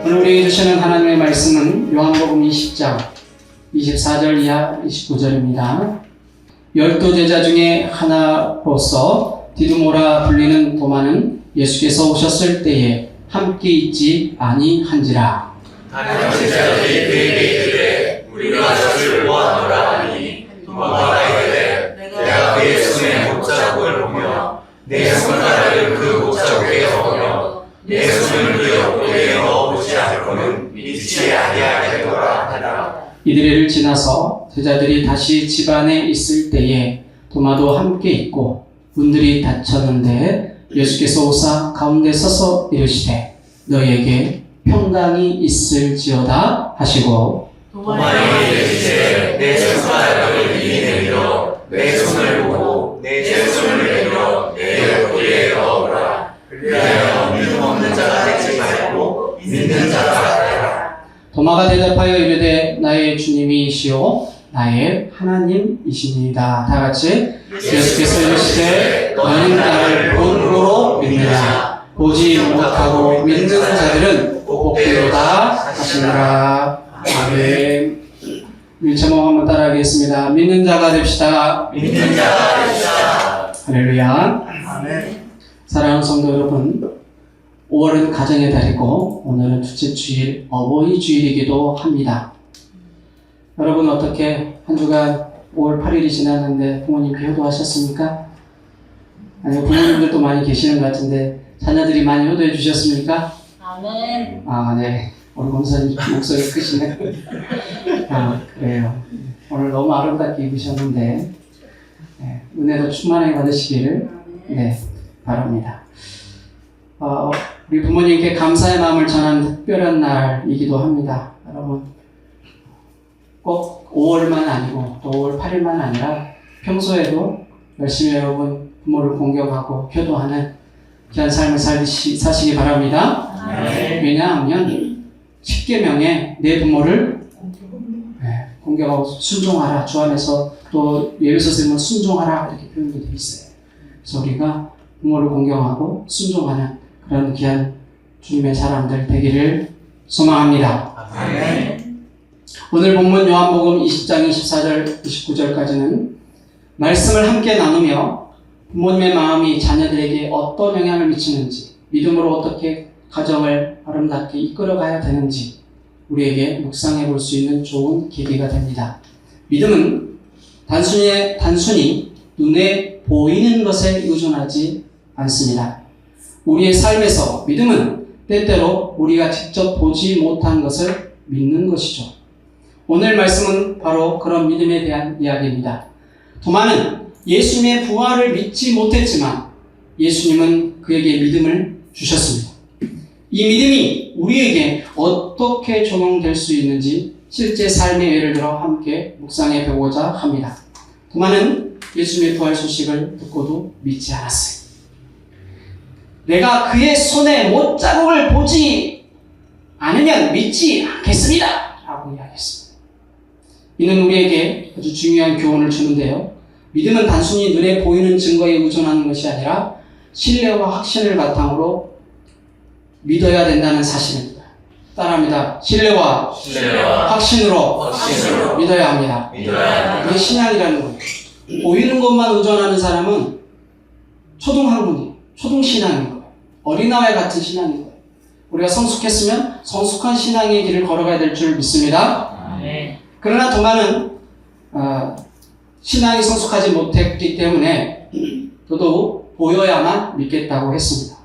오늘 우리에게 주시는 하나님의 말씀은 요한복음 20장 24절 이하 29절입니다. 12제자 중에 하나로서 디두모라 불리는 도마는 예수께서 오셨을 때에 함께 있지 아니한지라. 다른 제자들이 그에게 이르되 우리가 저를 보았노라 하니 도마가 이르되 내가 그의 손에 못자국을 보며 내 손가락을 그 못자국에 넣으며 내 손을 그 옆구리에 넣어보지 않고는 믿지 아니하겠노라 하더라. 이들을 지나서 제자들이 다시 집 안에 있을 때에 도마도 함께 있고 문들이 닫혔는데 예수께서 오사 가운데 서서 이르시되 너희에게 평강이 있을지어다 하시고 도마에게 이르시되 내 손가락을 이리 내밀어 내 손을 보고 내 손을 내밀어 내 옆구리에 넣어보라. 그리하여 믿음 없는 자가 되지 말고 믿는 자가 되라. 도마가 대답하여 이르되 나의 주님이시오 나의 하나님이시니이다. 다 같이 예수께서 이르시되 너는 나를 본으로 믿느냐 보지 못하고 믿는 자들은 복되도다 하시니라. 아멘. 우리 제목 한번 따라하겠습니다. 믿는 자가 됩시다. 믿는 자가 됩시다. 할렐루야. 아멘. 사랑하는 성도 여러분, 5월은 가정의 달이고 오늘은 둘째 주일 어버이 주일이기도 합니다. 여러분 어떻게 한 주간 5월 8일이 지났는데 부모님께 효도하셨습니까? 아니요, 부모님들도 많이 계시는 것 같은데 자녀들이 많이 효도해 주셨습니까? 아멘. 아, 네. 오늘 검사님 목소리 크시네. 아, 그래요. 오늘 너무 아름답게 입으셨는데 네, 은혜도 충만하게 받으시기를 네, 바랍니다. 우리 부모님께 감사의 마음을 전하는 특별한 날이기도 합니다. 여러분 꼭 5월만 아니고 또 5월 8일만 아니라 평소에도 열심히 여러분 부모를 공경하고 효도하는 귀한 삶을 사시기 바랍니다. 네. 왜냐하면 10계명에 내 부모를 공경하고 순종하라. 주 안에서 또 예배소서 보면 순종하라 이렇게 표현이 되어 있어요. 그래서 우리가 부모를 공경하고 순종하는 그런 귀한 주님의 사람들 되기를 소망합니다. 아멘. 오늘 본문 요한복음 20장 24절 29절까지는 말씀을 함께 나누며 부모님의 마음이 자녀들에게 어떤 영향을 미치는지, 믿음으로 어떻게 가정을 아름답게 이끌어가야 되는지 우리에게 묵상해 볼 수 있는 좋은 계기가 됩니다. 믿음은 단순히 눈에 보이는 것에 의존하지 않습니다. 우리의 삶에서 믿음은 때때로 우리가 직접 보지 못한 것을 믿는 것이죠. 오늘 말씀은 바로 그런 믿음에 대한 이야기입니다. 도마는 예수님의 부활을 믿지 못했지만 예수님은 그에게 믿음을 주셨습니다. 이 믿음이 우리에게 어떻게 적용될 수 있는지 실제 삶의 예를 들어 함께 묵상해 보고자 합니다. 도마는 예수님의 부활 소식을 듣고도 믿지 않았어요. 내가 그의 손에 못자국을 보지 않으면 믿지 않겠습니다 라고 이야기했습니다. 이는 우리에게 아주 중요한 교훈을 주는데요. 믿음은 단순히 눈에 보이는 증거에 의존하는 것이 아니라 신뢰와 확신을 바탕으로 믿어야 된다는 사실입니다. 따라합니다. 신뢰와 확신으로 믿어야 합니다. 이게 신앙이라는 거예요. 보이는 것만 의존하는 사람은 초등학문이에요. 초등신앙인 거예요. 어린아이 같은 신앙인 거예요. 우리가 성숙했으면 성숙한 신앙의 길을 걸어가야 될 줄 믿습니다. 그러나 도마는 신앙이 성숙하지 못했기 때문에 더더욱 보여야만 믿겠다고 했습니다.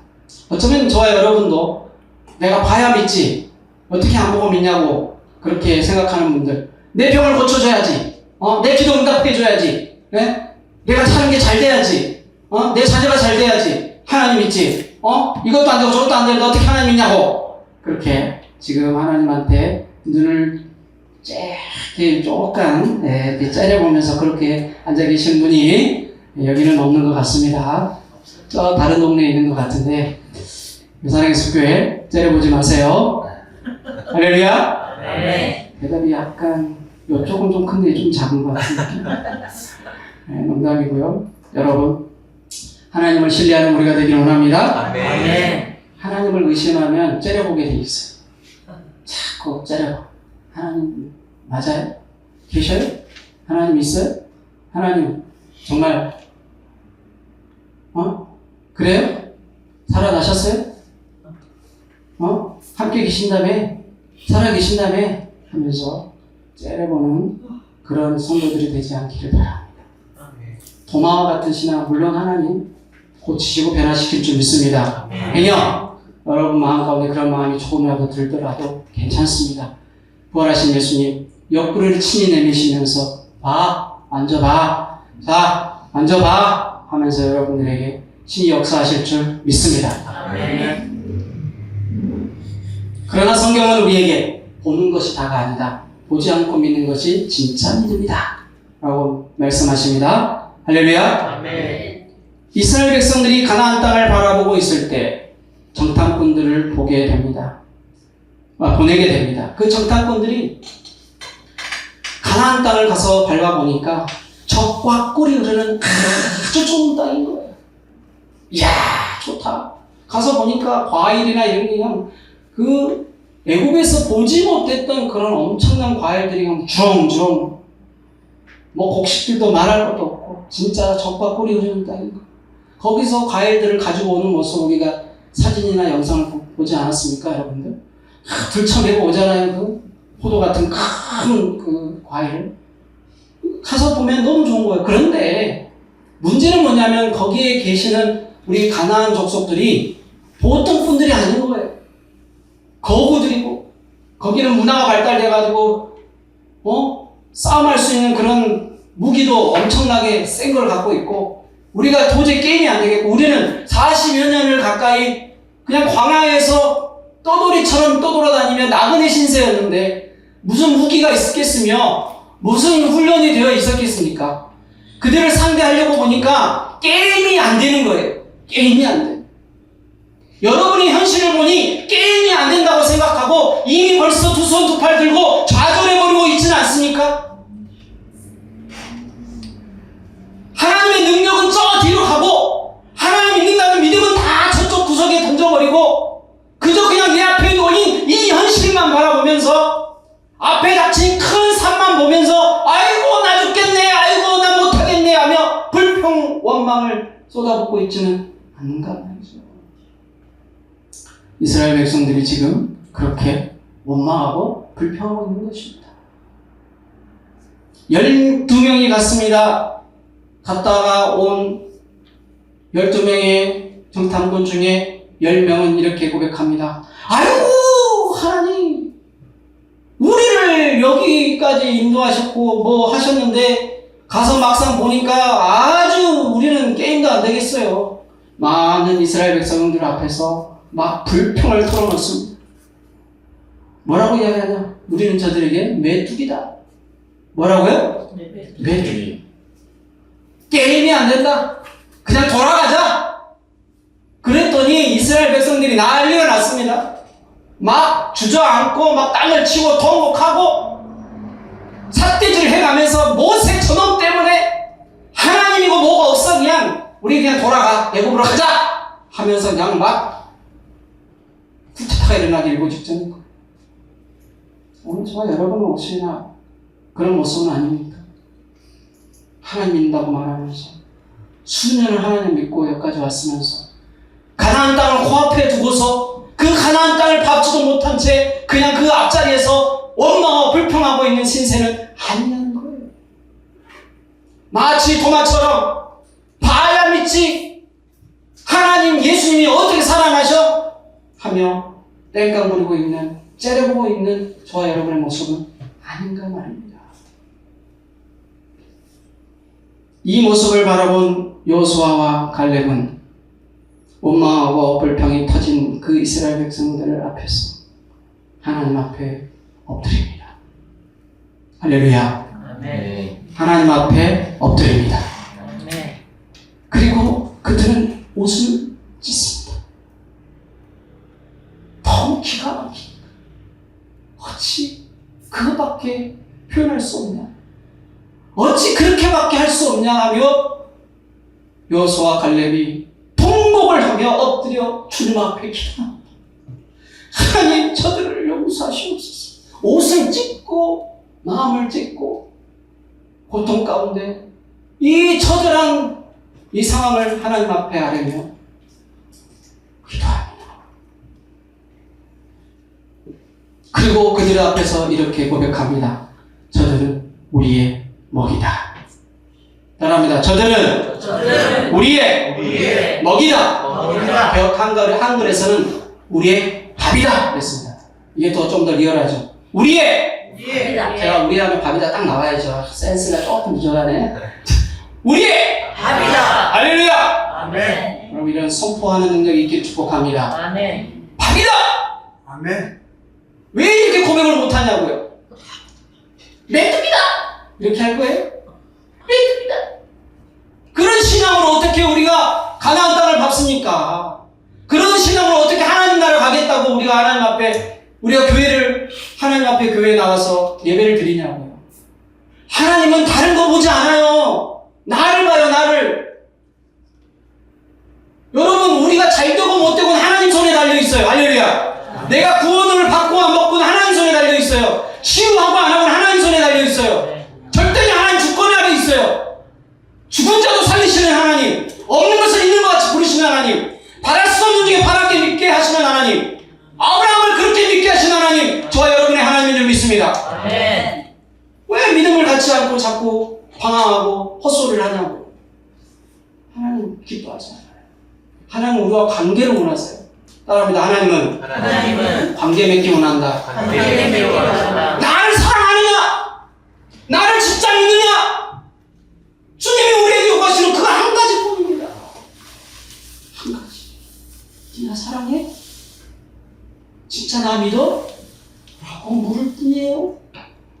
어쩌면 저와 여러분도 내가 봐야 믿지 어떻게 안 보고 믿냐고 그렇게 생각하는 분들, 내 병을 고쳐줘야지, 내 기도 응답해줘야지, 네? 내가 사는 게 잘 돼야지, 내 자녀가 잘 돼야지 하나님 믿지, 이것도 안 되고 저것도 안 되는데 어떻게 하나님 믿냐고 그렇게 지금 하나님한테 눈을 조금 째려보면서 그렇게 앉아 계신 분이 여기는 없는 것 같습니다. 저 다른 동네에 있는 것 같은데 사랑의 숲교회 째려보지 마세요. 할렐루야. 네. 대답이 약간 이쪽은 좀 큰데 좀 작은 것 같은 느낌. 농담이고요. 여러분 하나님을 신뢰하는 우리가 되기를 원합니다. 아멘. 하나님을 의심하면 째려보게 돼 있어요. 자꾸 째려봐. 하나님 맞아요? 계셔요? 하나님 있어요? 하나님 정말 그래요? 살아나셨어요? 함께 계신다며? 살아계신다며? 하면서 째려보는 그런 성도들이 되지 않기를 바랍니다. 도마와 같은 신앙 물론 하나님 고치시고 변화시킬 줄 믿습니다. 왜냐? 여러분 마음 가운데 그런 마음이 조금이라도 들더라도 괜찮습니다. 부활하신 예수님 옆구리를 친히 내미시면서 만져봐, 자 만져봐 하면서 여러분들에게 친히 역사하실 줄 믿습니다. 그러나 성경은 우리에게 보는 것이 다가 아니다. 보지 않고 믿는 것이 진짜 믿음이다 라고 말씀하십니다. 할렐루야. 아멘. 이스라엘 백성들이 가나안 땅을 바라보고 있을 때 정탐꾼들을 보게 됩니다. 보내게 됩니다. 그 정탐꾼들이 가나안 땅을 가서 밟아보니까 적과 꿀이 흐르는 아주 좋은 땅인 거예요. 이야 좋다. 가서 보니까 과일이나 이런 게 그냥 그 애국에서 보지 못했던 그런 엄청난 과일들이 그냥 주렁주렁 뭐 곡식들도 말할 것도 없고 진짜 적과 꿀이 흐르는 땅인 거예요. 거기서 과일들을 가지고 오는 모습 우리가 사진이나 영상을 보지 않았습니까 여러분들? 들쳐내고 오잖아요. 그 포도 같은 큰 그 과일을 가서 보면 너무 좋은 거예요. 그런데 문제는 뭐냐면 거기에 계시는 우리 가나안 족속들이 보통 분들이 아닌 거예요. 거구들이고 거기는 문화가 발달돼가지고 싸움할 수 있는 그런 무기도 엄청나게 센 걸 갖고 있고 우리가 도저히 게임이 안 되겠고 우리는 40여 년을 가까이 그냥 광야에서 떠돌이처럼 떠돌아다니며 나그네 신세였는데 무슨 무기가 있었겠으며 무슨 훈련이 되어 있었겠습니까? 그들을 상대하려고 보니까 게임이 안 되는 거예요. 게임이 안 돼. 여러분이 현실을 보니 게임이 안 된다고 생각하고 이미 벌써 두 손 두 팔 들고 좌절해버리고 있지는 않습니까? 하나님의 능력은 저 뒤로 가고 하나님 믿는다는 믿음은 다 저쪽 구석에 던져버리고 그저 그냥 내 앞에 놓인 이 현실만 바라보면서 앞에 닥친 큰 산만 보면서 아이고 나 죽겠네 아이고 나 못하겠네 하며 불평 원망을 쏟아붓고 있지는 않는가 말이죠. 이스라엘 백성들이 지금 그렇게 원망하고 불평하고 있는 것입니다. 12명이 갔습니다. 갔다가 온 12명의 정탐꾼 중에 10명은 이렇게 고백합니다. 아이고 하나님 우리를 여기까지 인도하셨고 뭐 하셨는데 가서 막상 보니까 아주 우리는 게임도 안 되겠어요. 많은 이스라엘 백성들 앞에서 막 불평을 털어놓습니다. 뭐라고 이야기하냐? 우리는 저들에게 메뚜기다. 뭐라고요? 메뚜기. 게임이 안 된다. 그냥 돌아가자. 그랬더니 이스라엘 백성들이 난리가 났습니다. 막 주저앉고 막 땅을 치고 통곡하고 삿대질을 해가면서 모세 저놈 때문에 하나님이고 뭐가 없어 그냥 우리 그냥 돌아가 애굽으로 가자 하면서 그냥 막 쿠데타가 일어나기 일보 직전인 거예요. 오늘 저와 여러분은 혹시나 그런 모습은 아닙니까? 하나님 믿는다고 말하면서 수년을 하나님 믿고 여기까지 왔으면서 가나안 땅을 코앞에 두고서 그 가나안 땅을 밟지도 못한 채 그냥 그 앞자리에서 원망하고 불평하고 있는 신세는 아니냐는 거예요. 마치 도마처럼 봐야 믿지 하나님 예수님이 어떻게 살아나셔? 하며 땡깡 부리고 있는 째려보고 있는 저와 여러분의 모습은 아닌가 말입니다. 이 모습을 바라본 여호수아와 갈렙은 원망하고 불평이 터진 그 이스라엘 백성들 앞에서 하나님 앞에 엎드립니다. 할렐루야. 아멘. 하나님 앞에 엎드립니다. 아멘. 그리고 그들은 옷을 찢습니다. 너무 기가 막히니까 어찌 그것밖에 표현할 수 없냐, 어찌 그렇게밖에 할 수 없냐 하며 여호수아와 갈렙이 통곡을 하며 엎드려 주님 앞에 기도합니다. 하나님 저들을 용서하시옵소서. 옷을 찢고 마음을 찢고 고통 가운데 이 처절한 이 상황을 하나님 앞에 아뢰며 기도합니다. 그리고 그들 앞에서 이렇게 고백합니다. 저들은 우리의 먹이다. 따라합니다. 저들은 우리의 먹이다. 벽 한글에서는 우리의 밥이다 그랬습니다. 이게 좀 더 리얼하죠. 제가 우리 하면 밥이다 딱 나와야죠. 센스가 조금 부족하네. 우리의 밥이다. 할렐루야. 아멘. 그럼 이런 선포하는 능력이 있기를 축복합니다. 아멘. 밥이다. 아멘. 왜 이렇게 고백을 못하냐고요? 메뚜기다. 이렇게 할 거예요? 메뚜기다. 그런 신앙으로 어떻게 우리가 가나안 땅을 밟습니까? 그런 신앙으로 어떻게 하나님 나라 가겠다고 우리가 하나님 앞에 우리가 하나님 앞에 교회에 나와서 예배를 드리냐고요. 하나님은 다른 거 보지 않아요. 나를 봐요, 나를. 여러분, 우리가 잘되고 못되고는 하나님 손에 달려있어요. 할렐루야. 내가 구원을 받고 안 받고는 하나님 손에 달려있어요. 치유하고 안 하고는 하나님 손에 달려있어요. 절대로 하나님 주권 아래 있어요. 죽은 자도 살리시는 하나님, 없는 것을 있는 것 같이 부르시는 하나님, 바랄 수 없는 중에 바라게 믿게 하시는 하나님, 아브라함을 그렇게 믿게 하신 하나님, 저와 여러분의 하나님인 줄 믿습니다. 아멘. 왜 믿음을 갖지 않고 자꾸 방황하고 헛소리를 하냐고. 하나님 기뻐하지 않아요. 하나님 우리와 관계를 원하세요. 따라합니다. 하나님은 관계 맺기 원한다. 나를 사랑하느냐? 나를 진짜 믿느냐? 주님이 우리에게 요구하시는 그거 한 가지뿐입니다. 한 가지. 나 사랑해? 진짜 나 믿어? 라고 물을 뿐이에요.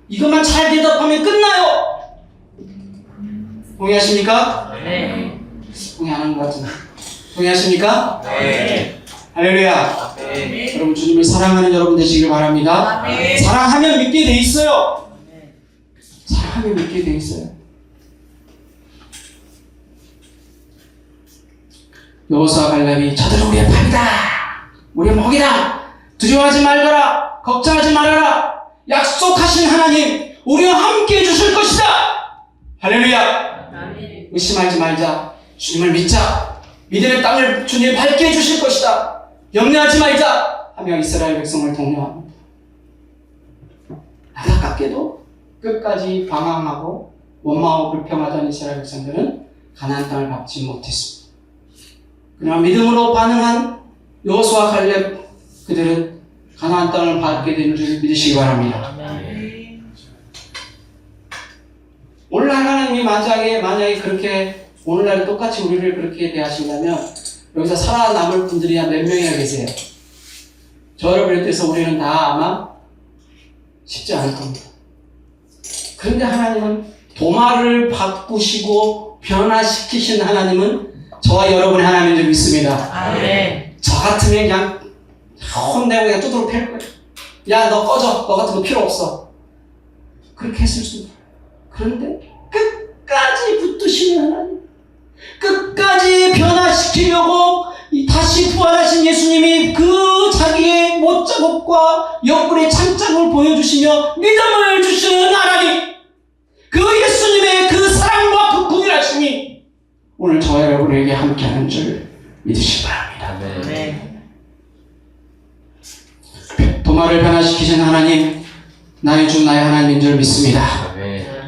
이것만 잘 대답하면 끝나요. 동의하십니까? 네. 동의 안 하는 것 같은데. 동의하십니까? 네. 할렐루야. 네. 여러분 주님을 사랑하는 여러분 되시길 바랍니다. 네. 사랑하면 믿게 돼 있어요. 사랑하면 믿게 돼 있어요. 여호수아 갈렙이 저들은 우리의 밥이다. 우리의 먹이다. 두려워하지 말거라. 걱정하지 말아라. 약속하신 하나님 우리와 함께 해주실 것이다. 할렐루야. 아멘. 의심하지 말자. 주님을 믿자. 믿음의 땅을 주님이 밝게 해주실 것이다. 염려하지 말자 하며 이스라엘 백성을 독려합니다. 안타깝게도 끝까지 방황하고 원망하고 불평하던 이스라엘 백성들은 가나안 땅을 밟지 못했습니다. 그러나 믿음으로 반응한 여호수아 갈렙 그들은 가나안 땅을 밟게 된 줄 믿으시기 바랍니다. 아멘. 오늘날 하나님이 만약에 그렇게 오늘날 똑같이 우리를 그렇게 대하신다면 여기서 살아남을 분들이 한 몇 명이나 계세요. 저를 비롯해서 우리는 다 아마 쉽지 않을 겁니다. 그런데 하나님은 도마를 바꾸시고 변화시키신 하나님은 저와 여러분의 하나님인 줄 믿습니다. 아멘. 저 같으면 그냥 혼내고 그냥 두드러 팰 거예요. 야, 너 꺼져. 너 같은 거 필요 없어. 그렇게 했을 수 있어요. 그런데 끝까지 붙드시는 하나님, 끝까지 변화시키려고 다시 부활하신 예수님이 그 자기의 못자국과 옆구리의 창작을 보여주시며 믿음을 주시는 하나님, 그 예수님의 그 사랑과 그 구별하심이 오늘 저와 여러분에게 함께하는 줄 믿으시기 바랍니다. 아멘. 도마를 변화시키신 하나님, 나의 주 나의 하나님인 줄 믿습니다.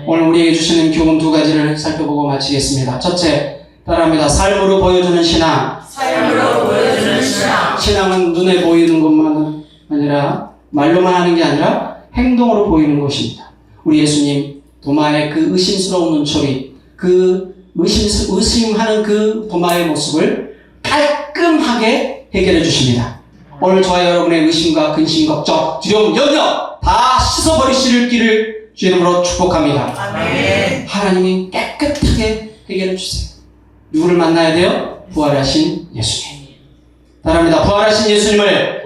오늘 우리에게 주시는 교훈 두 가지를 살펴보고 마치겠습니다. 첫째, 따라합니다. 삶으로 보여주는 신앙. 삶으로 보여주는 신앙. 신앙은 눈에 보이는 것만 아니라 말로만 하는 게 아니라 행동으로 보이는 것입니다. 우리 예수님 도마의 그 의심스러운 눈초리, 그 의심하는 그 도마의 모습을 깔끔하게 해결해 주십니다. 오늘 저와 여러분의 의심과 근심, 걱정, 두려움, 염려 다 씻어버리실 길을 주 이름으로 축복합니다. 아멘. 하나님이 깨끗하게 해결해 주세요. 누구를 만나야 돼요? 부활하신 예수님. 따라합니다. 부활하신 예수님을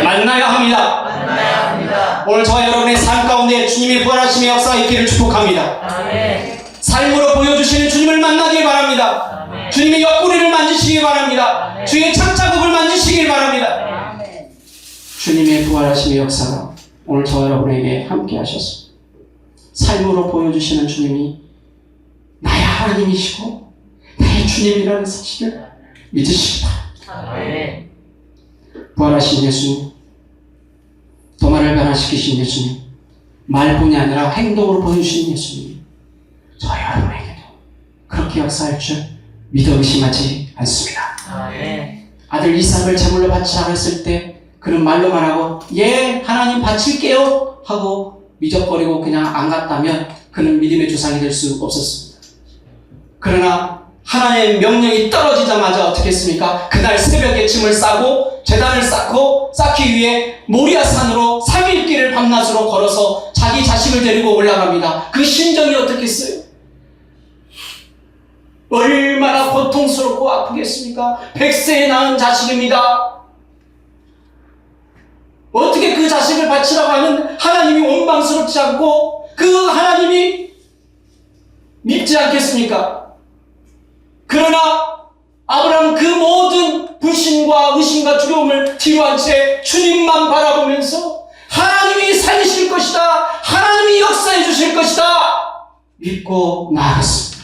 만나야 합니다. 오늘 저와 여러분의 삶 가운데 주님의 부활하심의 역사가 있기를 축복합니다. 아멘. 삶으로 보여주시는 주님을 만나길 바랍니다. 아멘. 주님의 옆구리를 만지시기 바랍니다. 아멘. 주의 창자국을 만지시길 바랍니다. 아멘. 주님의 부활하심의 역사가 오늘 저와 여러분에게 함께 하셔서 삶으로 보여주시는 주님이 나의 하나님이시고 나의 주님이라는 사실을 믿으시기 바랍니다. 아멘. 부활하신 예수님, 도마를 변화시키신 예수님, 말뿐이 아니라 행동으로 보여주신 예수님, 저와 여러분에게도 그렇게 역사할 줄 믿어 의심하지 않습니다. 아멘. 아들 이삭을 제물로 바치라고 했을 때 그는 말로만 하고 예 하나님 바칠게요 하고 미적거리고 그냥 안 갔다면 그는 믿음의 조상이 될 수 없었습니다. 그러나 하나님의 명령이 떨어지자마자 어떻게 했습니까? 그날 새벽에 짐을 싸고 제단을 쌓기 위해 모리아 산으로 3일 길을 밤낮으로 걸어서 자기 자식을 데리고 올라갑니다. 그 심정이 어떻겠어요? 얼마나 고통스럽고 아프겠습니까? 100세에 낳은 자식입니다. 어떻게 그 자식을 바치라고 하는 하나님이 원망스럽지 않고 그 하나님이 밉지 않겠습니까? 그러나 아브라함은 그 모든 불신과 의심과 두려움을 뒤로한 채 주님만 바라보면서 하나님이 살리실 것이다, 하나님이 역사해 주실 것이다 믿고 나아갔습니다.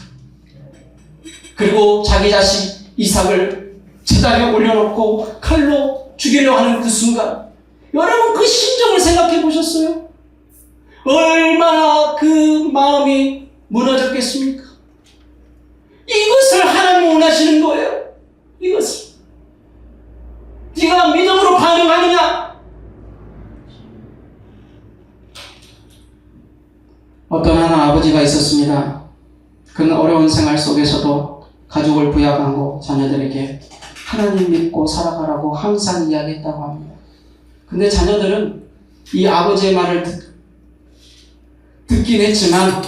그리고 자기 자식 이삭을 제단에 올려놓고 칼로 죽이려 하는 그 순간, 여러분 그 심정을 생각해 보셨어요? 얼마나 그 마음이 무너졌겠습니까? 이것을 하나님 원하시는 거예요. 이것을. 네가 믿음으로 반응하느냐? 어떤 하나 아버지가 있었습니다. 그는 어려운 생활 속에서도 가족을 부양하고 자녀들에게 하나님 믿고 살아가라고 항상 이야기했다고 합니다. 근데 자녀들은 이 아버지의 말을 듣긴 했지만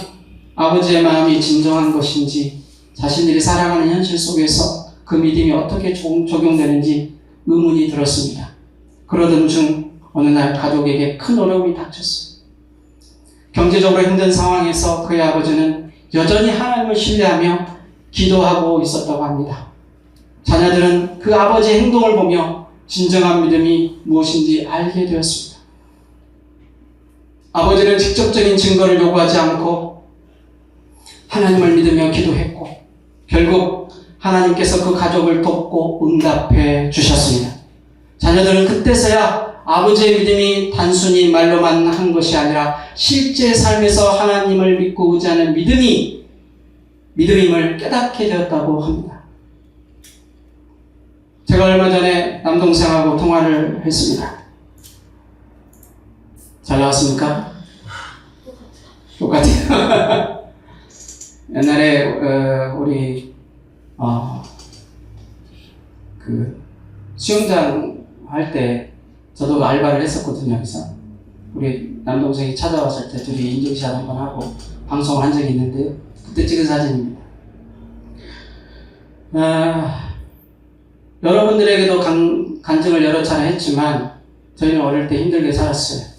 아버지의 마음이 진정한 것인지 자신들이 살아가는 현실 속에서 그 믿음이 어떻게 적용되는지 의문이 들었습니다. 그러던 중 어느 날 가족에게 큰 어려움이 닥쳤습니다. 경제적으로 힘든 상황에서 그의 아버지는 여전히 하나님을 신뢰하며 기도하고 있었다고 합니다. 자녀들은 그 아버지의 행동을 보며 진정한 믿음이 무엇인지 알게 되었습니다. 아버지는 직접적인 증거를 요구하지 않고 하나님을 믿으며 기도했고 결국 하나님께서 그 가족을 돕고 응답해 주셨습니다. 자녀들은 그때서야 아버지의 믿음이 단순히 말로만 한 것이 아니라 실제 삶에서 하나님을 믿고 의지하는 믿음임을 깨닫게 되었다고 합니다. 제가 얼마 전에 남동생하고 통화를 했습니다. 잘 나왔습니까? 똑같아요. 옛날에 우리 그 수영장 할 때 저도 알바를 했었거든요. 그래서 우리 남동생이 찾아왔을 때 둘이 인증샷 한번 하고 방송을 한 적이 있는데 그때 찍은 사진입니다. 여러분들에게도 간증을 여러 차례 했지만 저희는 어릴 때 힘들게 살았어요.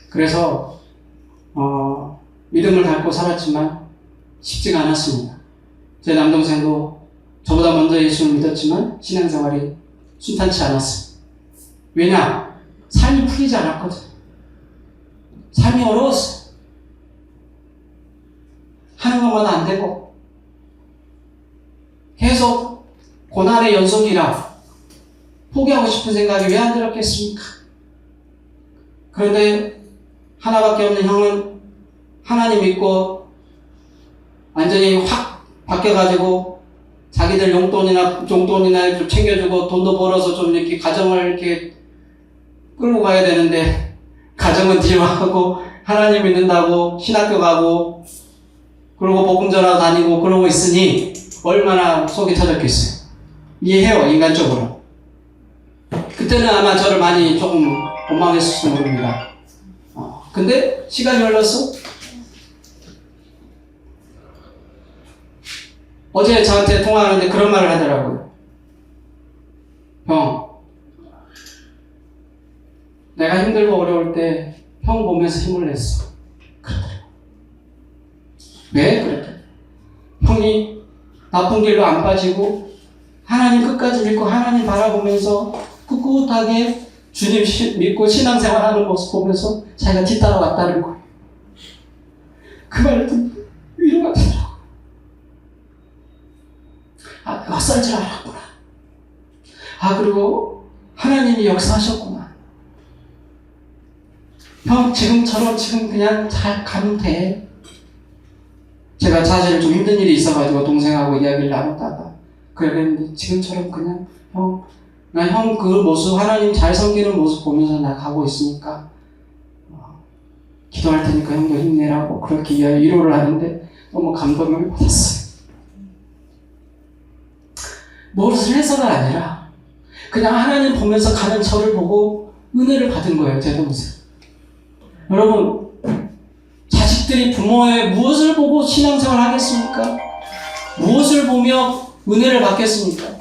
그래서 믿음을 갖고 살았지만 쉽지가 않았습니다. 제 남동생도 저보다 먼저 예수를 믿었지만 신앙생활이 순탄치 않았어요. 왜냐? 삶이 풀리지 않았거든. 삶이 어려웠어요. 하는 것마다 안 되고 계속 고난의 연속이라 포기하고 싶은 생각이 왜 안 들었겠습니까? 그런데 하나밖에 없는 형은 하나님 믿고 완전히 확 바뀌어가지고 자기들 용돈이나 좀 챙겨주고 돈도 벌어서 좀 이렇게 가정을 이렇게 끌고 가야 되는데 가정은 뒤로 하고 하나님 믿는다고 신학교 가고 그러고 복음 전하고 다니고 그러고 있으니 얼마나 속이 터졌겠어요. 이해해요, 인간적으로. 그때는 아마 저를 많이 조금 원망했을지 모릅니다. 근데 시간이 흘러서 어제 저한테 통화하는데 그런 말을 하더라고요. 형, 내가 힘들고 어려울 때 형 보면서 힘을 냈어. 그러더라고요. 왜? 그랬더니 형이 나쁜 길로 안 빠지고 하나님 끝까지 믿고 하나님 바라보면서 꿋꿋하게 주님 믿고 신앙생활하는 모습 보면서 자기가 뒤따라왔다는 거예요. 그 말을 듣고 위로가 되더라고요. 아, 낯설 줄 알았구나. 아, 그리고 하나님이 역사하셨구나. 형, 지금처럼 지금 그냥 잘 가면 돼. 제가 사실 좀 힘든 일이 있어가지고 동생하고 이야기를 나눴다가 그랬는데 지금처럼 그냥 형, 나 형 그 모습, 하나님 잘 섬기는 모습 보면서 나 가고 있으니까 기도할 테니까 형도 힘내라고 그렇게 위로를 하는데 너무 감동을 받았어요. 무엇을 해서가 아니라 그냥 하나님 보면서 가는 저를 보고 은혜를 받은 거예요, 제 동생. 여러분, 자식들이 부모의 무엇을 보고 신앙생활 하겠습니까? 무엇을 보며 은혜를 받겠습니까?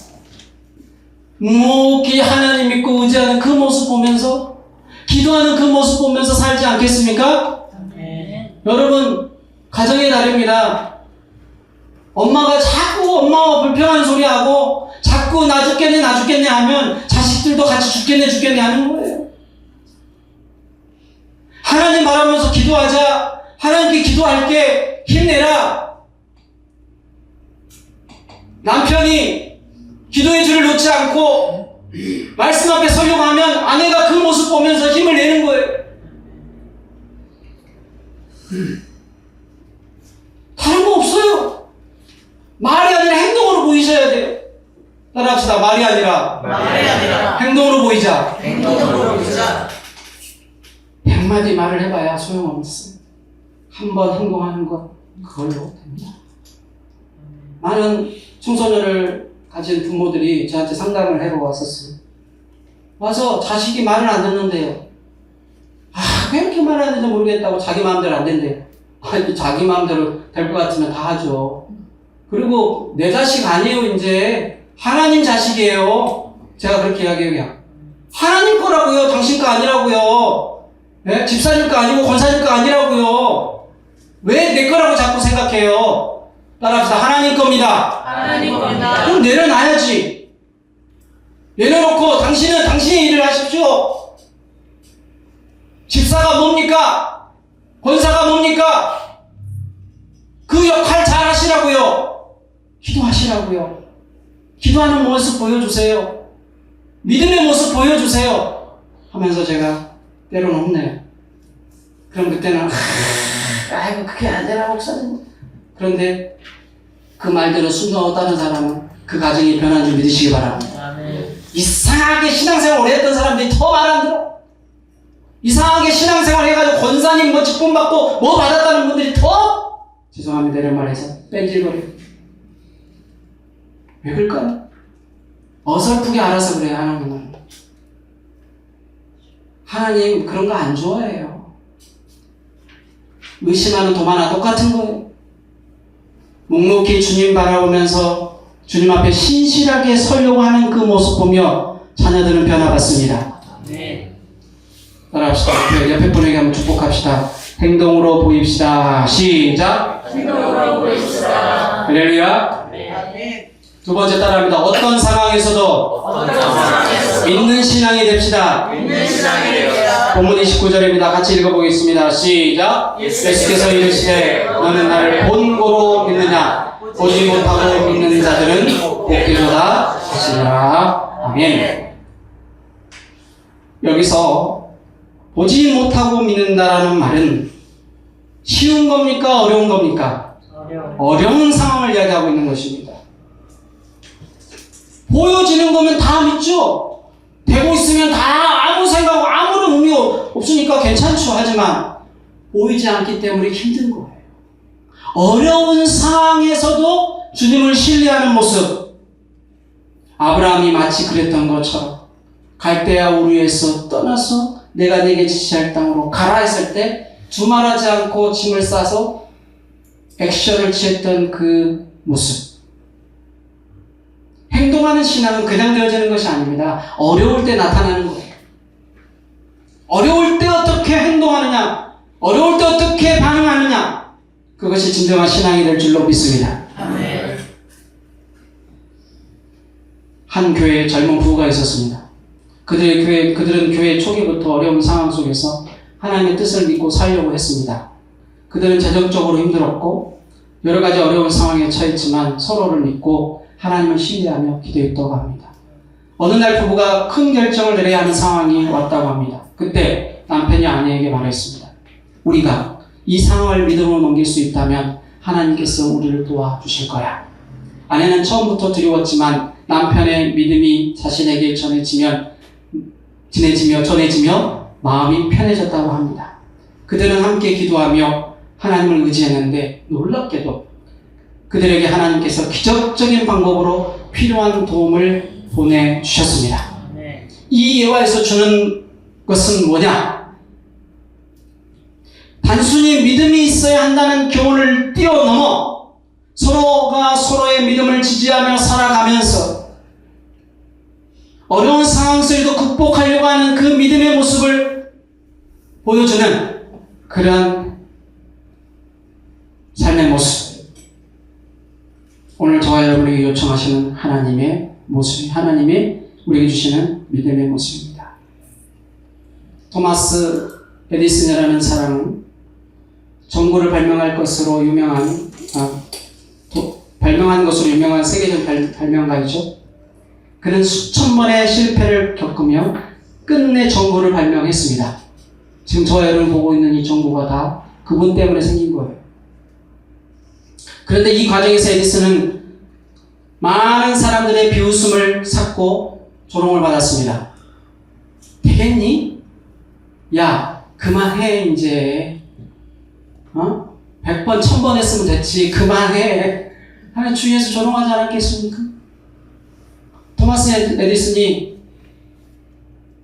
묵묵히 하나님 믿고 의지하는 그 모습 보면서, 기도하는 그 모습 보면서 살지 않겠습니까? 네. 여러분, 가정의 달입니다. 엄마가 자꾸 엄마와 불평하는 소리 하고 자꾸 나 죽겠네 하면 자식들도 같이 죽겠네 하는 거예요. 하나님 말하면서 기도하자. 하나님께 기도할게. 힘내라. 남편이 기도의 줄을 놓지 않고 말씀 앞에 서려고 하면 아내가 그 모습 보면서 힘을 내는 거예요. 다른 거 없어요. 말이 아니라 행동으로 보이셔야 돼요. 따라합시다. 말이 아니라 행동으로 보이자. 100마디 말을 해봐야 소용없어요. 한번 행동하는 것, 그걸로 됩니다. 많은 청소년을 가진 부모들이 저한테 상담을 해보고 왔었어요. 와서 자식이 말을 안 듣는데요. 아, 왜 이렇게 말하는지 모르겠다고 자기 마음대로 안 된대요. 아니, 자기 마음대로 될 것 같으면 다 하죠. 그리고 내 자식 아니에요, 이제. 하나님 자식이에요. 제가 그렇게 이야기해요. 하나님 거라고요. 당신 거 아니라고요. 네? 집사님 거 아니고 권사님 거 아니라고요. 왜 내 거라고 자꾸 생각해요? 따라합시다. 하나님 겁니다. 그럼 내려놔야지. 내려놓고 당신은 당신의 일을 하십시오. 집사가 뭡니까? 권사가 뭡니까? 그 역할 잘 하시라고요. 기도하시라고요. 기도하는 모습 보여주세요. 믿음의 모습 보여주세요. 하면서 제가 때로는 혼내요. 그럼 그때는 아이고 그게 안 되나 목사님. 그런데 그 말대로 순종하고 따른 사람은 그 가정이 변한 줄 믿으시기 바랍니다. 아멘. 이상하게 신앙생활 오래 했던 사람들이 더 말 안 들어. 이상하게 신앙생활 해가지고 권사님 뭐 직분 받고 뭐 받았다는 분들이 더 죄송합니다 이런 말 해서 뺀질거려요. 왜 그럴까요? 어설프게 알아서 그래요. 하나님은. 하나님 그런 거 안 좋아해요. 의심하는 도마나 똑같은 거예요. 묵묵히 주님 바라보면서 주님 앞에 신실하게 서려고 하는 그 모습 보며 자녀들은 변화받습니다. 네. 따라합시다. 옆에 분에게 한번 축복합시다. 행동으로 보입시다. 시작. 행동으로 보입시다. 할렐루야. 네. 두 번째 따라합니다. 어떤 상황에서도 믿는 신앙이 됩시다. 본문 29절입니다. 같이 읽어보겠습니다. 시작. 예수께서 이르시되 너는 나를 본고로 믿느냐 보지 못하고 믿는 자들은 복되도다 하시니라. 아멘. 여기서 보지 못하고 믿는다라는 말은 쉬운 겁니까? 어려운 겁니까? 어려운 상황을 이야기하고 있는 것입니다. 보여지는 거면 다 믿죠. 되고 있으면 다 아무 생각, 아무런 의미 없으니까 괜찮죠. 하지만 보이지 않기 때문에 힘든 거예요. 어려운 상황에서도 주님을 신뢰하는 모습. 아브라함이 마치 그랬던 것처럼 갈대아 우르에서 떠나서 내가 네게 지시할 땅으로 가라 했을 때 두말하지 않고 짐을 싸서 액션을 취했던 그 모습. 행동하는 신앙은 그냥 되어지는 것이 아닙니다. 어려울 때 나타나는 거예요. 어려울 때 어떻게 행동하느냐, 어려울 때 어떻게 반응하느냐, 그것이 진정한 신앙이 될 줄로 믿습니다. 아멘. 한 교회에 젊은 부부가 있었습니다. 그들은 교회 초기부터 어려운 상황 속에서 하나님의 뜻을 믿고 살려고 했습니다. 그들은 재정적으로 힘들었고 여러 가지 어려운 상황에 처했지만 서로를 믿고 하나님을 신뢰하며 기도했다고 합니다. 어느 날 부부가 큰 결정을 내려야 하는 상황이 왔다고 합니다. 그때 남편이 아내에게 말했습니다. 우리가 이 상황을 믿음으로 넘길 수 있다면 하나님께서 우리를 도와주실 거야. 아내는 처음부터 두려웠지만 남편의 믿음이 자신에게 전해지며 마음이 편해졌다고 합니다. 그들은 함께 기도하며 하나님을 의지했는데 놀랍게도 그들에게 하나님께서 기적적인 방법으로 필요한 도움을 보내주셨습니다. 이 예화에서 주는 것은 뭐냐? 단순히 믿음이 있어야 한다는 교훈을 뛰어넘어 서로가 서로의 믿음을 지지하며 살아가면서 어려운 상황 속에도 극복하려고 하는 그 믿음의 모습을 보여주는 그런 삶의 모습. 오늘 저와 여러분에게 요청하시는 하나님의 모습, 하나님이 우리에게 주시는 믿음의 모습입니다. 토마스 에디슨이라는 사람은 전구를 발명한 것으로 유명한 세계적 발명가이죠. 그는 수천 번의 실패를 겪으며 끝내 전구를 발명했습니다. 지금 저와 여러분 보고 있는 이 전구가 다 그분 때문에 생긴 거예요. 그런데 이 과정에서 에디슨은 많은 사람들의 비웃음을 샀고 조롱을 받았습니다. 되겠니? 야, 그만해 이제. 100번, 1000번 했으면 됐지. 그만해. 하면 주위에서 조롱하지 않았겠습니까? 토마스 에디슨이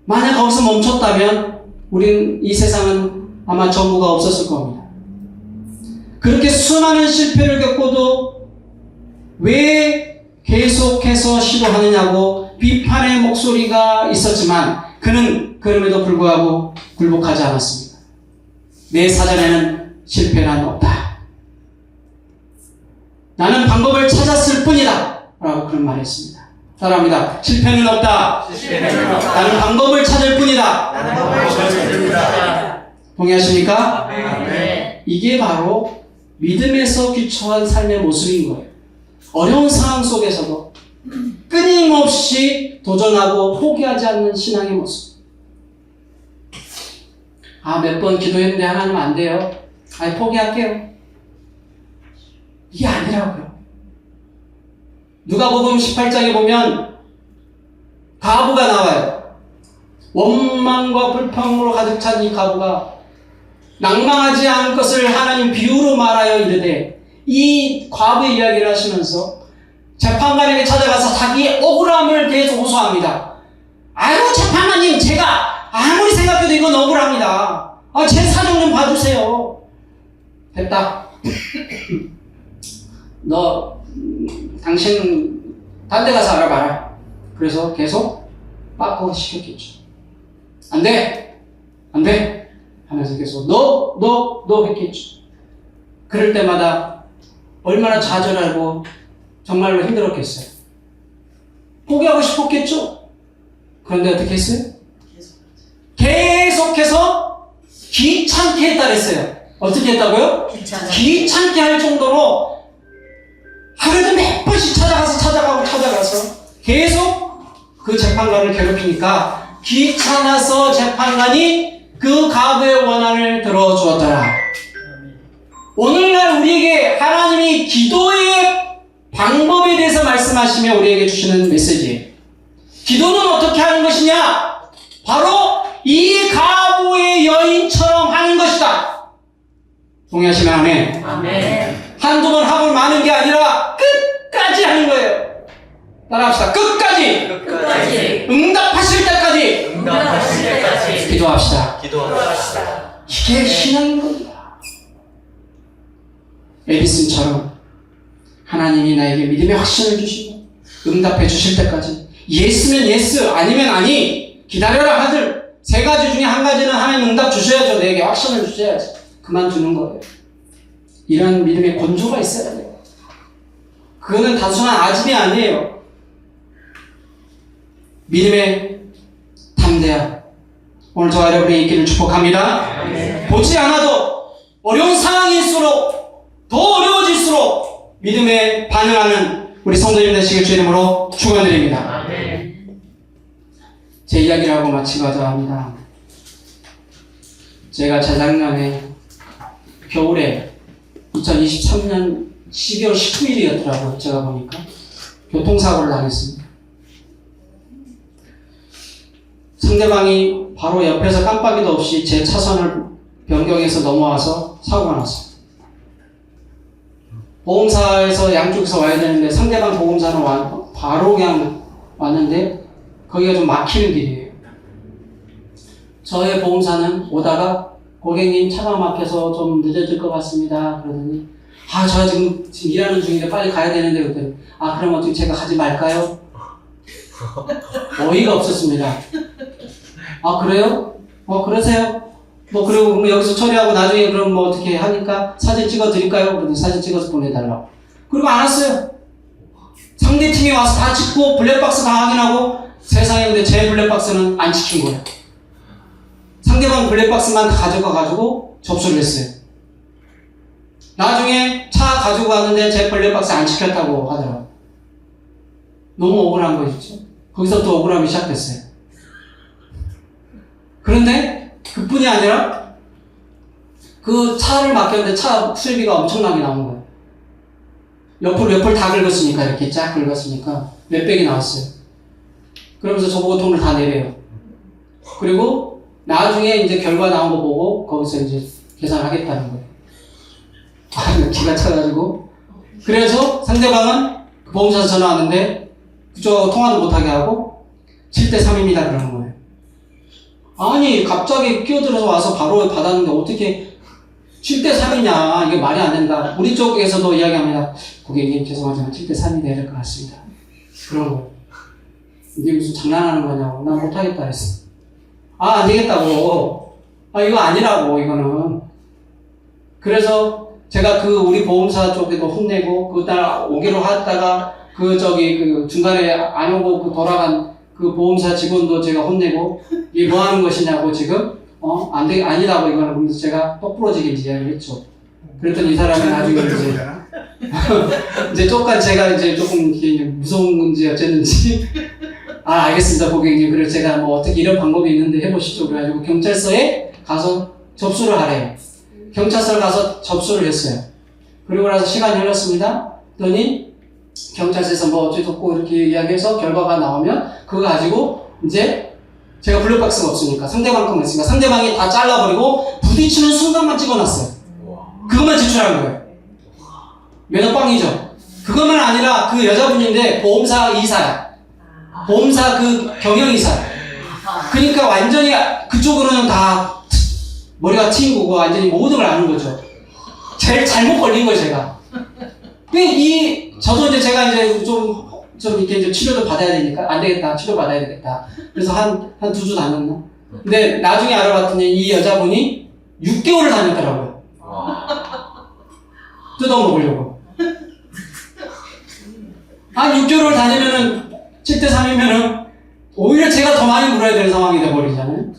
만약 거기서 멈췄다면 우린 이 세상은 아마 전부가 없었을 겁니다. 그렇게 수많은 실패를 겪고도 왜 계속해서 시도하느냐고 비판의 목소리가 있었지만 그는 그럼에도 불구하고 굴복하지 않았습니다. 내 사전에는 실패란 없다. 나는 방법을 찾았을 뿐이다. 라고 그런 말을 했습니다. 따라합니다. 실패는 없다. 나는 방법을 찾을 뿐이다. 동의하십니까? 네. 이게 바로 믿음에서 기초한 삶의 모습인 거예요. 어려운 상황 속에서도 끊임없이 도전하고 포기하지 않는 신앙의 모습. 몇 번 기도했는데 하나님 안 돼요. 포기할게요. 이게 아니라고요. 누가복음 18장에 보면 가부가 나와요. 원망과 불평으로 가득 찬 이 가부가 낭망하지 않을 것을 하나님 비유로 말하여 이르되 이 과부의 이야기를 하시면서 재판관에게 찾아가서 자기의 억울함을 계속 호소합니다. 아유 재판관님, 제가 아무리 생각해도 이건 억울합니다. 제 사정 좀 봐주세요. 됐다. 너 당신 딴 데 가서 알아봐라. 그래서 계속 빠꾸 시켰겠죠. 안 돼 하면서 계속 너 했겠죠. 그럴 때마다 얼마나 좌절하고 정말로 힘들었겠어요. 포기하고 싶었겠죠. 그런데 어떻게 했어요? 계속해서 귀찮게 했다 그랬어요. 어떻게 했다고요? 귀찮게 할 정도로 하루에도 몇 번씩 찾아가서 계속 그 재판관을 괴롭히니까 귀찮아서 재판관이 그 가부의 원한을 들어주었더라. 오늘날 우리에게 하나님이 기도의 방법에 대해서 말씀하시며 우리에게 주시는 메시지예요. 기도는 어떻게 하는 것이냐? 바로 이 가부의 여인처럼 하는 것이다. 동의하시면 아멘. 아멘. 한두 번 하고 마는 게 아니라 끝까지 하는 거예요. 따라합시다. 끝까지. 응답하실 때까지. 기도합시다. 이게 신앙인 겁니다. 에디슨처럼 하나님이 나에게 믿음의 확신을 주시고 응답해 주실 때까지 예스면 예스, 아니면 아니, 기다려라 하들 세 가지 중에 한 가지는 하나님 응답 주셔야죠. 내게 확신을 주셔야지. 그만두는 거예요. 이런 믿음의 건조가 있어야 돼요. 그거는 단순한 아집이 아니에요. 믿음의 오늘 저와 여러분의 있기를 축복합니다. 보지 않아도 어려운 상황일수록 더 어려워질수록 믿음에 반응하는 우리 성도님 되시길 주 이름으로 축원드립니다. 제 이야기를 하고 마치고자 합니다. 제가 재작년에 겨울에 2023년 12월 19일이었더라고요. 제가 보니까 교통사고를 당했습니다. 상대방이 바로 옆에서 깜빡이도 없이 제 차선을 변경해서 넘어와서 사고가 났어요. 보험사에서 양쪽에서 와야 되는데 상대방 보험사는 바로 그냥 왔는데 거기가 좀 막히는 길이에요. 저의 보험사는 오다가 고객님 차가 막혀서 좀 늦어질 것 같습니다. 그러더니 저 지금 일하는 중인데 빨리 가야 되는데 그랬더니 그럼 어떻게 제가 가지 말까요? 어이가 없었습니다. 그래요? 그러세요? 그리고 여기서 처리하고 나중에 그럼 어떻게 하니까 사진 찍어 드릴까요? 그러더니 사진 찍어서 보내달라고. 그리고 안 왔어요. 상대팀이 와서 다 찍고 블랙박스 다 확인하고 세상에 근데 제 블랙박스는 안 찍힌 거예요. 상대방 블랙박스만 다 가져가가지고 접수를 했어요. 나중에 차 가지고 가는데 제 블랙박스 안 찍혔다고 하더라고요. 너무 억울한 거죠. 거기서부터 억울함이 시작됐어요. 그런데 그뿐이 아니라 그 차를 맡겼는데 차 수리비가 엄청나게 나온 거예요. 옆을 다 긁었으니까 이렇게 쫙 긁었으니까 몇백이 나왔어요. 그러면서 저보고 돈을 다 내래요. 그리고 나중에 이제 결과 나온 거 보고 거기서 이제 계산하겠다는 거예요. 기가 차가지고. 그래서 상대방은 그 보험사에서 전화 왔는데 그쪽하고 통화도 못하게 하고 7대3입니다 그러는 거예요. 아니 갑자기 끼어들어서 와서 바로 받았는데 어떻게 7대3이냐 이게 말이 안 된다. 우리 쪽에서도 이야기합니다. 고객님 죄송하지만 7대3이 돼야 될 것 같습니다. 그런 거예요. 이게 무슨 장난하는 거냐고. 난 못하겠다 했어. 안 되겠다고. 이거 아니라고 이거는. 그래서 제가 우리 보험사 쪽에도 혼내고 그날 오기로 하다가 그 중간에 안 오고 돌아간 그 보험사 직원도 제가 혼내고 이게 뭐 하는 것이냐고 지금 아니라고 이거는. 그러면서 제가 똑부러지게 이야기를 했죠. 그랬더니 이 사람이 나중에 이제 제가 이제 조금 무서운 건지 어쨌는지 알겠습니다 고객님. 그래서 제가 어떻게 이런 방법이 있는데 해보시죠. 그래가지고 경찰서에 가서 접수를 하래요. 경찰서를 가서 접수를 했어요. 그리고 나서 시간이 흘렀습니다. 그러더니 경찰서에서 어쩌고 이렇게 이야기해서 결과가 나오면 그거 가지고 이제 제가 블랙박스가 없으니까 상대방 것만 있으니까 상대방이 다 잘라버리고 부딪히는 순간만 찍어놨어요. 그것만 제출한 거예요. 매너 빵이죠. 그것만 아니라 그 여자분인데 보험사 이사야. 보험사 경영이사야. 그러니까 완전히 그쪽으로는 다 머리가 트인 거고 완전히 모든 걸 아는 거죠. 제일 잘못 걸린 거예요 제가. 저도 이제 제가 이제 좀 이렇게 이제 치료도 받아야 되니까 안 되겠다. 치료 받아야 되겠다. 그래서 한 2주 다녔나? 근데 나중에 알아봤더니 이 여자분이 6개월을 다녔더라고요. 뜯어먹으려고. 6개월을 다니면은 7대3이면은 오히려 제가 더 많이 물어야 되는 상황이 돼버리잖아요.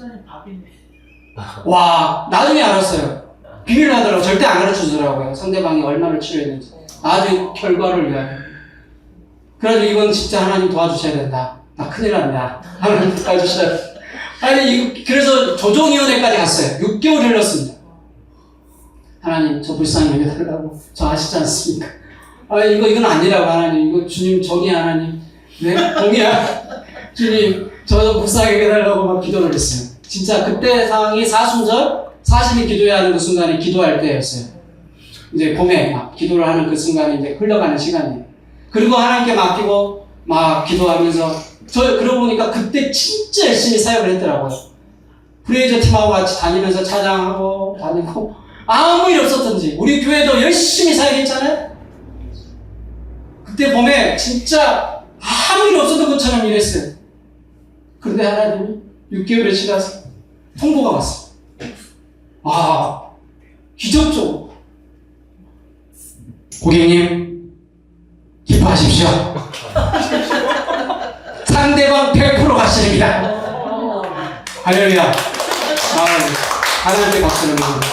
나중에 알았어요. 비밀로 하더라고요. 절대 안 가르쳐주더라고요. 상대방이 얼마를 치료했는지. 나중에 결과를 위하여. 그래가지고 이건 진짜 하나님 도와주셔야 된다. 나 큰일 난다. 하나님 도와주셔야 된다. 그래서 조정위원회까지 갔어요. 6개월 흘렀습니다. 하나님, 저 불쌍히 여겨달라고. 저 아시지 않습니까? 이건 아니라고 하나님. 이거 주님, 저기 하나님. 네? 동이야. 주님, 저 불쌍히 여겨달라고 막 기도를 했어요. 진짜 그때 상황이 사순절 40일 기도해야 하는 그 순간이 기도할 때였어요. 이제 봄에 막 기도를 하는 그 순간이 이제 흘러가는 시간이에요. 그리고 하나님께 맡기고 막 기도하면서 그러고 보니까 그때 진짜 열심히 사역을 했더라고요. 프레이저 팀하고 같이 다니면서 차장하고 다니고 아무 일 없었던지 우리 교회도 열심히 사역했잖아요. 그때 봄에 진짜 아무 일 없었던 것처럼 일했어요. 그런데 하나님이 6개월에 지나서 통보가 왔어요. 기적적으로 고객님 기뻐하십시오. 상대방 100% 가십니다. 할렐루야. 하나님께 박수를 드립니다.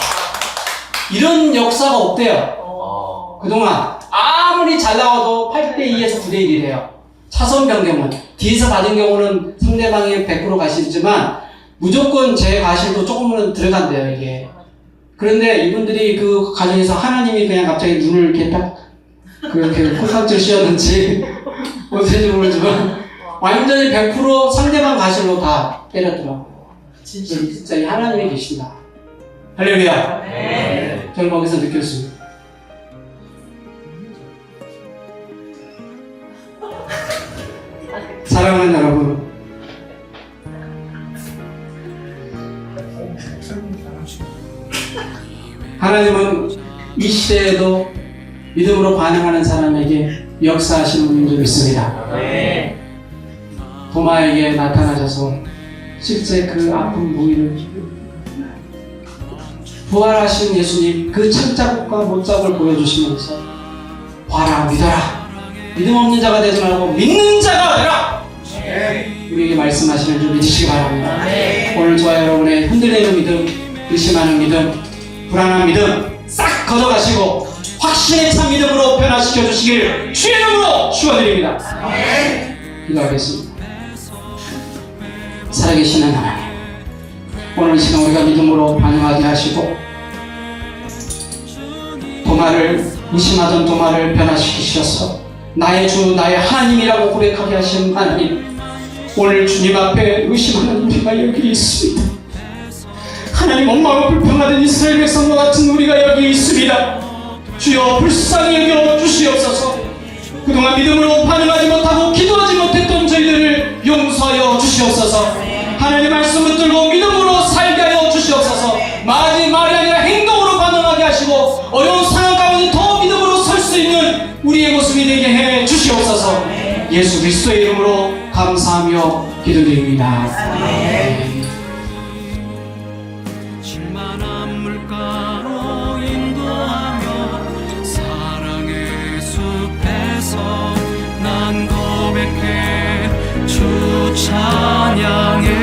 이런 역사가 없대요. 그동안 아무리 잘 나와도 8대2에서 9대1이래요. 차선 변경은. 뒤에서 받은 경우는 상대방이 100% 가시지만 무조건 제 가실도 조금은 들어간대요, 이게. 그런데 이분들이 그 가정에서 하나님이 그냥 갑자기 눈을 이렇게 딱 그렇게 콩깍지를 씌웠는지 어떻게 모르지만 완전히 100% 상대방 가실로 다 때렸더라고요. 진짜 이 하나님이 계신다. 할렐루야. 네. 저는 거기서 느꼈습니다. 사랑하는 여러분, 하나님은 이 시대에도 믿음으로 반응하는 사람에게 역사하시는 분인 줄 믿습니다. 네. 도마에게 나타나셔서 실제 그 아픈 부위를 부활하신 예수님 그 창자국과 못자국을 보여주시면서 봐라, 믿어라, 믿음 없는 자가 되지 말고 믿는 자가 되라, 우리에게 말씀하시는 줄 믿으시기 바랍니다. 오늘 저와 여러분의 흔들리는 믿음, 의심하는 믿음, 불안한 믿음 싹 걷어가시고 확신에 찬 믿음으로 변화시켜 주시길 주의 이름으로 축원드립니다. 기도하겠습니다. 살아계시는 하나님, 오늘 이 시간 우리가 믿음으로 반응하게 하시고 도마를 의심하던 도마를 변화시키셔서 나의 주 나의 하나님이라고 고백하게 하신 하나님, 오늘 주님 앞에 의심하는 우리가 여기 있습니다. 하나님, 엄마가 불평하던 이스라엘 백성과 같은 우리가 여기 있습니다. 주여 불쌍히 여겨 주시옵소서. 그동안 믿음으로 반응하지 못하고 기도하지 못했던 저희들을 용서하여 주시옵소서. 하나님의 말씀 붙들고 믿음으로 살게 하여 주시옵소서. 말이 아니라 행동으로 반응하게 하시고 어려운 상황 가운데 더 믿음으로 설 수 있는 우리의 모습이 되게 해 주시옵소서. 예수 그리스도의 이름으로 감사하며 기도드립니다. 충만한 물가로 인도하며 사랑의 숲에서 난 고백해 주 찬양해